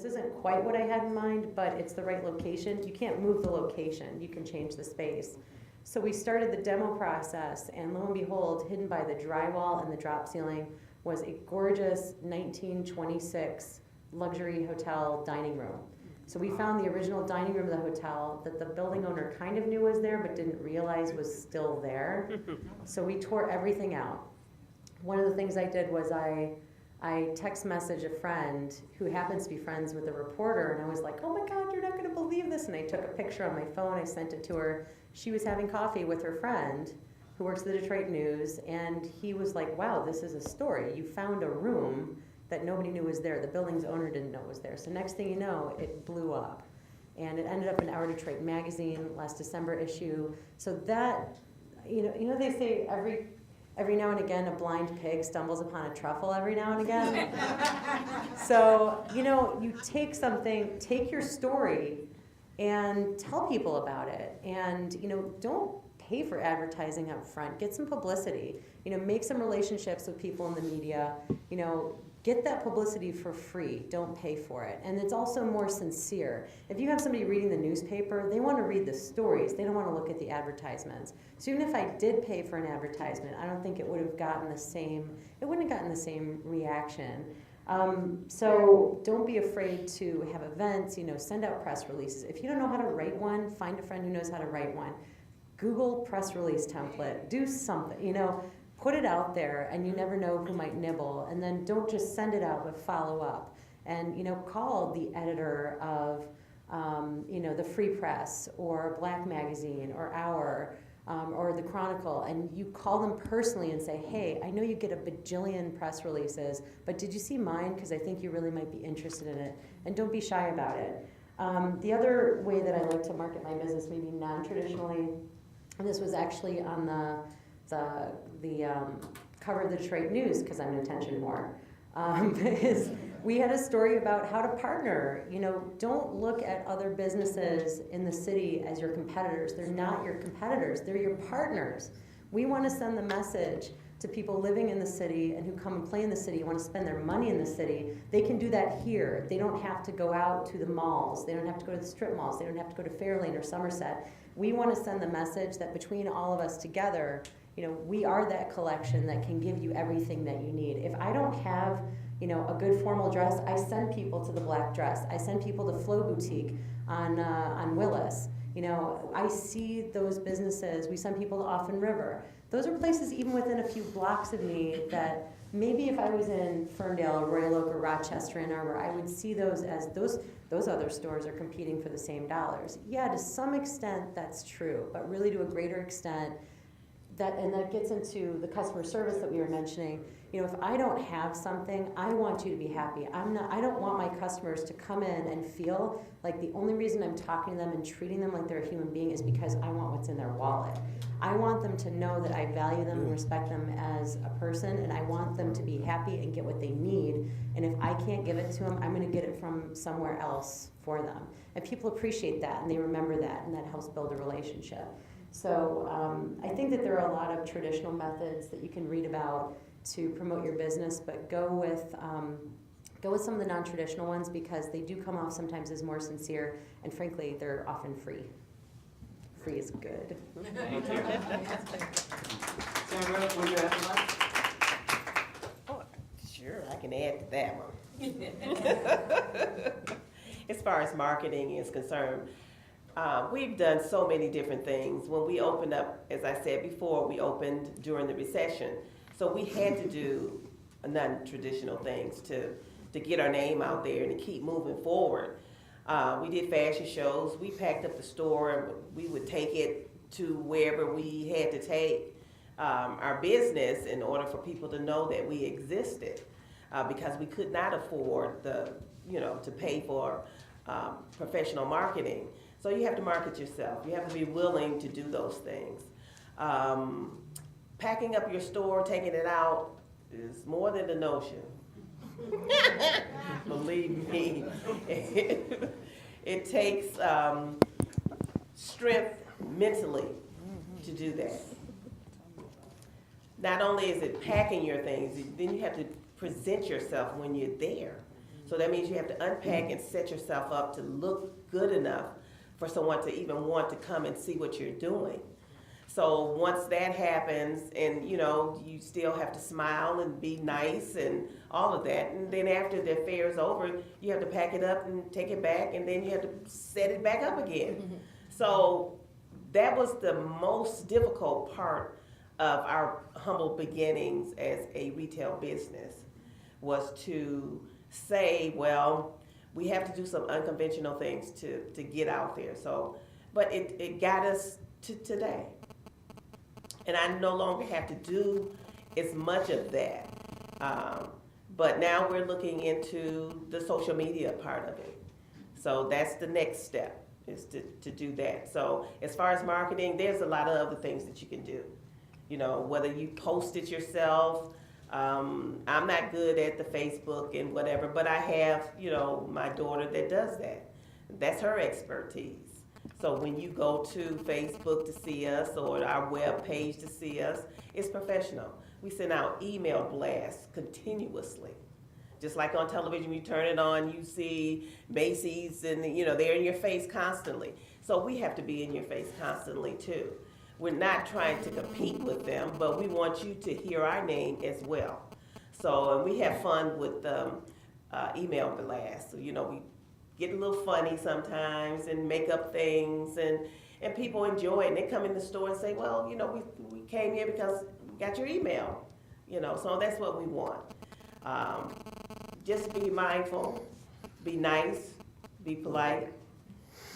this isn't quite what I had in mind, but it's the right location. You can't move the location, you can change the space. So we started the demo process, and lo and behold, hidden by the drywall and the drop ceiling was a gorgeous 1926 luxury hotel dining room. So we found the original dining room of the hotel that the building owner kind of knew was there but didn't realize was still there. So we tore everything out. One of the things I did was I text messaged a friend who happens to be friends with the reporter, and I was like, oh my God, you're not gonna believe this. And I took a picture on my phone, I sent it to her. She was having coffee with her friend who works at the Detroit News, and he was like, wow, this is a story. You found a room that nobody knew was there. The building's owner didn't know was there. So next thing you know, it blew up. And it ended up in Our Detroit magazine, last December issue. So that, you know they say every now and again a blind pig stumbles upon a truffle every now and again. So, you take your story and tell people about it. And, don't pay for advertising up front. Get some publicity. Make some relationships with people in the media. Get that publicity for free. Don't pay for it. And it's also more sincere. If you have somebody reading the newspaper, they want to read the stories. They don't want to look at the advertisements. So even if I did pay for an advertisement, I don't think it would have gotten the same, reaction. So don't be afraid to have events, send out press releases. If you don't know how to write one, find a friend who knows how to write one. Google press release template. Do something, put it out there, and you never know who might nibble. And then don't just send it out, but follow up. And call the editor of the Free Press or Black Magazine or Hour or the Chronicle, and you call them personally and say, hey, I know you get a bajillion press releases, but did you see mine? Because I think you really might be interested in it. And don't be shy about it. The other way that I like to market my business, maybe non-traditionally, and this was actually on the cover of the Detroit News, because I'm an attention whore, is we had a story about how to partner. Don't look at other businesses in the city as your competitors. They're not your competitors, they're your partners. We want to send the message to people living in the city and who come and play in the city, want to spend their money in the city. They can do that here. They don't have to go out to the malls. They don't have to go to the strip malls. They don't have to go to Fairlane or Somerset. We want to send the message that between all of us together, we are that collection that can give you everything that you need. If I don't have, a good formal dress, I send people to the Black Dress. I send people to Flow Boutique on Willis. I see those businesses. We send people to Offen River. Those are places even within a few blocks of me that maybe if I was in Ferndale, Royal Oak, or Rochester, Ann Arbor, I would see those as those other stores are competing for the same dollars. Yeah, to some extent that's true, but really to a greater extent, that gets into the customer service that we were mentioning. If I don't have something, I want you to be happy. I don't want my customers to come in and feel like the only reason I'm talking to them and treating them like they're a human being is because I want what's in their wallet. I want them to know that I value them and respect them as a person, and I want them to be happy and get what they need. And if I can't give it to them, I'm going to get it from somewhere else for them. And people appreciate that, and they remember that, and that helps build a relationship. So I think that there are a lot of traditional methods that you can read about to promote your business, but go with some of the non-traditional ones because they do come off sometimes as more sincere, and frankly, they're often free. Free is good. Sarah, would you add Oh, sure, I can add to that one. As far as marketing is concerned, we've done so many different things. When we opened up, as I said before, we opened during the recession. So we had to do non-traditional things to get our name out there and to keep moving forward. We did fashion shows. We packed up the store and we would take it to wherever we had to take our business in order for people to know that we existed because we could not afford to pay for professional marketing. So you have to market yourself. You have to be willing to do those things. Packing up your store, taking it out is more than the notion. Believe me, it takes strength mentally to do that. Not only is it packing your things, then you have to present yourself when you're there. So that means you have to unpack and set yourself up to look good enough for someone to even want to come and see what you're doing. So once that happens, and you still have to smile and be nice and all of that, and then after the affair is over, you have to pack it up and take it back, and then you have to set it back up again. So that was the most difficult part of our humble beginnings as a retail business, was to say, well, we have to do some unconventional things to get out there. So, but it got us to today. And I no longer have to do as much of that. But now we're looking into the social media part of it. So that's the next step, is to do that. So as far as marketing, there's a lot of other things that you can do. Whether you post it yourself. I'm not good at the Facebook and whatever, but I have, my daughter that does that. That's her expertise. So when you go to Facebook to see us, or our web page to see us, it's professional. We send out email blasts continuously. Just like on television, you turn it on, you see Macy's, and they're in your face constantly. So we have to be in your face constantly too. We're not trying to compete with them, but we want you to hear our name as well. So we have fun with email blasts. So, we get a little funny sometimes and make up things, and people enjoy it. And they come in the store and say, well, we came here because we got your email. So that's what we want. Just be mindful, be nice, be polite,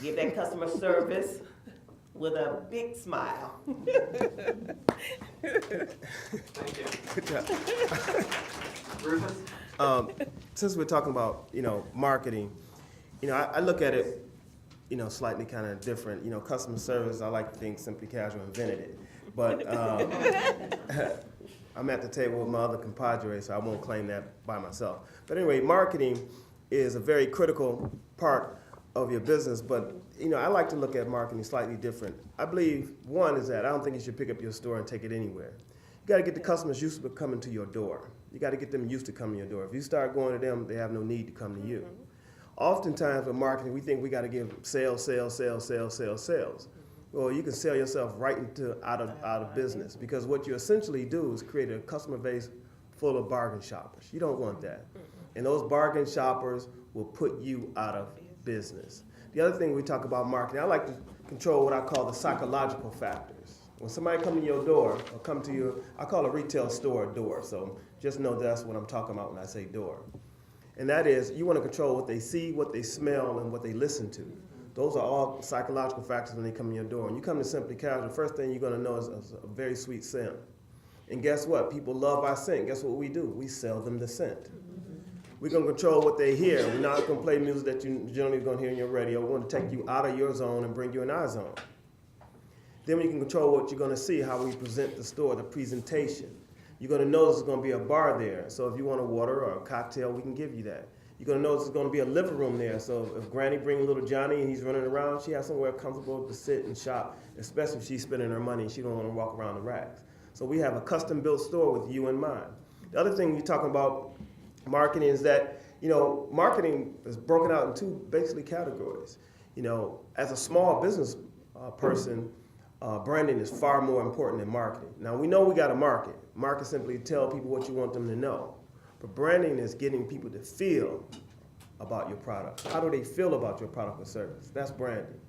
give that customer service with a big smile. Thank you. Good job. Rufus? Since we're talking about, marketing, I look at it, slightly kind of different. Customer service, I like to think Simply Casual invented it. But I'm at the table with my other compadre, so I won't claim that by myself. But anyway, marketing is a very critical part of your business, but I like to look at marketing slightly different. I believe one is that I don't think you should pick up your store and take it anywhere. You got to get the customers used to coming to your door. You got to get them used to coming to your door. If you start going to them, they have no need to come to you. Oftentimes with marketing, we think we got to give sales. Well, you can sell yourself right out of business, because what you essentially do is create a customer base full of bargain shoppers. You don't want that. And those bargain shoppers will put you out of business. The other thing we talk about marketing, I like to control what I call the psychological factors. When somebody come to your door, or come to your, I call a retail store a door, so just know that's what I'm talking about when I say door. And that is, you want to control what they see, what they smell, and what they listen to. Those are all psychological factors when they come in your door. When you come to Simply Casual, the first thing you're going to know is a very sweet scent. And guess what? People love our scent. Guess what we do? We sell them the scent. We're going to control what they hear. We're not going to play music that you generally going to hear on your radio. We're going to take you out of your zone and bring you in our zone. Then we can control what you're going to see, how we present the store, the presentation. You're going to notice there's going to be a bar there. So if you want a water or a cocktail, we can give you that. You're going to notice there's going to be a living room there. So if Granny brings little Johnny and he's running around, she has somewhere comfortable to sit and shop, especially if she's spending her money and she don't want to walk around the racks. So we have a custom-built store with you in mind. The other thing you're talking about marketing is that, marketing is broken out in two basically categories. As a small business person, branding is far more important than marketing. Now, we know we got to market. Market simply tell people what you want them to know. But branding is getting people to feel about your product. How do they feel about your product or service? That's branding.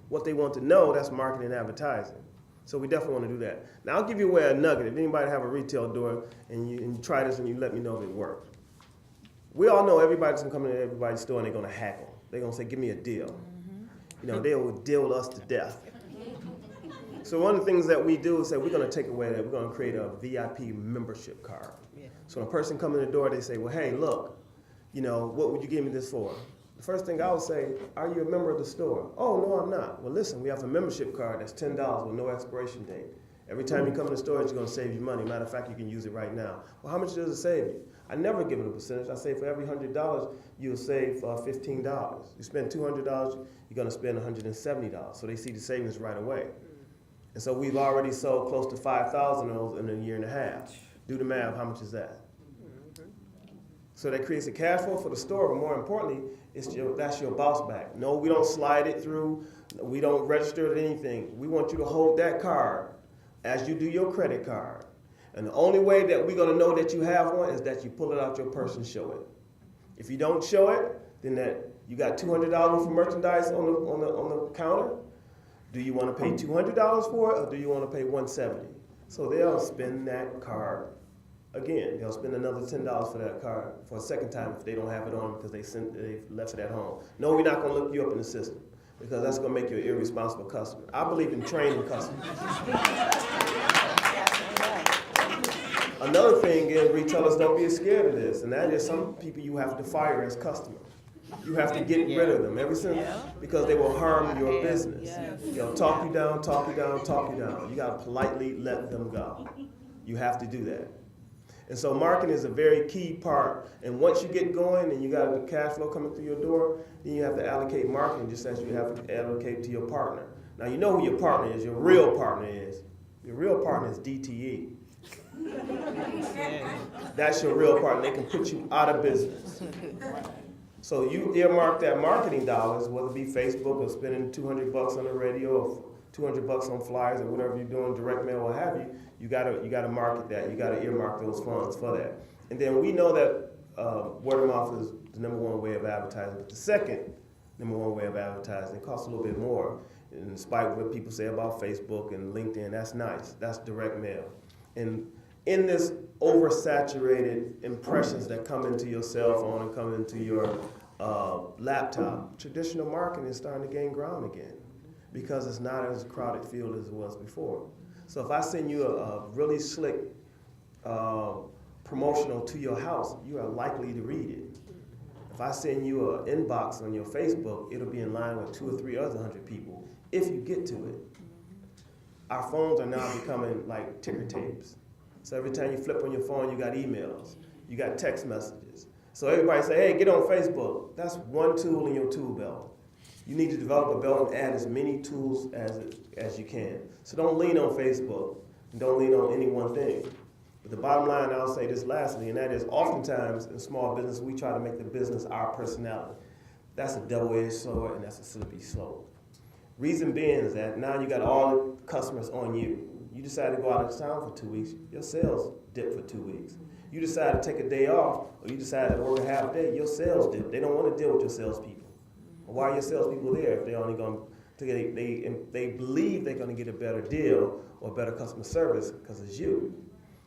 What they want to know, that's marketing and advertising. So we definitely want to do that. Now, I'll give you away a nugget. If anybody have a retail door and you try this and you let me know if it works. We all know everybody's going to come into everybody's store and they're going to haggle. They're going to say, give me a deal. They will deal us to death. So one of the things that we do is say we're going to take away that. We're going to create a VIP membership card. Yeah. So when a person comes in the door, they say, well, hey, look, what would you give me this for? The first thing I would say, are you a member of the store? Oh, no, I'm not. Well, listen, we have a membership card that's $10 with no expiration date. Every time you come in the store, it's going to save you money. Matter of fact, you can use it right now. Well, how much does it save you? I never give it a percentage. I say for every $100, you'll save $15. You spend $200, you're going to spend $170. So they see the savings right away. And so we've already sold close to 5,000 of those in a year and a half. Do the math, how much is that? So that creates a cash flow for the store, but more importantly, that's your bounce back. No, we don't slide it through. We don't register it anything. We want you to hold that card as you do your credit card. And the only way that we're gonna know that you have one is that you pull it out your purse and show it. If you don't show it, then that you got $200 for merchandise on the counter. Do you want to pay $200 for it, or do you want to pay $170? So they'll spend that card again. They'll spend another $10 for that card for a second time if they don't have it on because they've left it at home. No, we're not going to look you up in the system because that's going to make you an irresponsible customer. I believe in training customers. Another thing is retailers don't be scared of this, and that is some people you have to fire as customers. You have to get rid of them because they will harm your business. They'll talk you down, talk you down, talk you down. You got to politely let them go. You have to do that. And so marketing is a very key part. And once you get going and you got the cash flow coming through your door, then you have to allocate marketing just as you have to allocate to your partner. Now you know who your partner is, your real partner is. Your real partner is DTE. That's your real partner. They can put you out of business. So you earmark that marketing dollars, whether it be Facebook or spending $200 on the radio or $200 on flyers or whatever you're doing, direct mail, what have you. You gotta market that. You gotta earmark those funds for that. And then we know that word of mouth is the #1 way of advertising, but the second #1 way of advertising, it costs a little bit more. In spite of what people say about Facebook and LinkedIn, that's nice. That's direct mail. And in this oversaturated impressions that come into your cell phone and come into your laptop, traditional marketing is starting to gain ground again because it's not as crowded field as it was before. So if I send you a really slick promotional to your house, you are likely to read it. If I send you an inbox on your Facebook, it'll be in line with 2 or 3 other 100 people if you get to it. Our phones are now becoming like ticker tapes. So every time you flip on your phone, you got emails, you got text messages. So everybody say, hey, get on Facebook. That's one tool in your tool belt. You need to develop a belt and add as many tools as you can. So don't lean on Facebook, and don't lean on any one thing. But the bottom line, I'll say this lastly, and that is oftentimes in small business, we try to make the business our personality. That's a double-edged sword, and that's a slippery slope. Reason being is that now you got all the customers on you. You decide to go out of town for 2 weeks, your sales dip for 2 weeks. You decide to take a day off, or you decide to work a half day, your sales dip. They don't want to deal with your salespeople. Why are your salespeople there if they're only going to get they believe they're going to get a better deal or better customer service because it's you.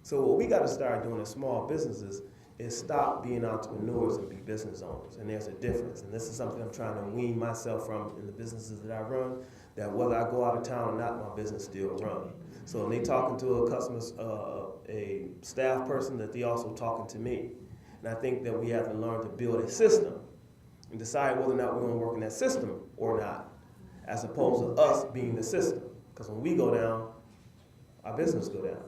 So what we got to start doing as small businesses is stop being entrepreneurs and be business owners. And there's a difference. And this is something I'm trying to wean myself from in the businesses that I run, that whether I go out of town or not, my business still runs. So when they talking to a customer, a staff person, that they also talking to me. And I think that we have to learn to build a system and decide whether or not we're going to work in that system or not, as opposed to us being the system. Because when we go down, our business go down.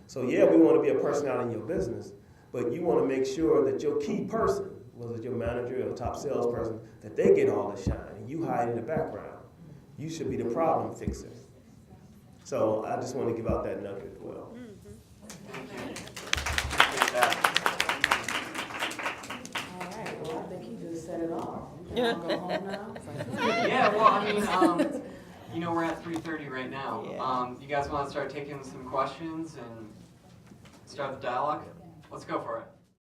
So yeah, we want to be a personality in your business, but you want to make sure that your key person, whether it's your manager or top salesperson, that they get all the shine and you hide in the background. You should be the problem fixer. So I just want to give out that nugget as well. All right, well, I think he just said it all. Yeah. Go home now? Yeah, well, I mean, you know, we're at 3:30 right now. Yeah. You guys want to start taking some questions and start the dialogue? Let's go for it.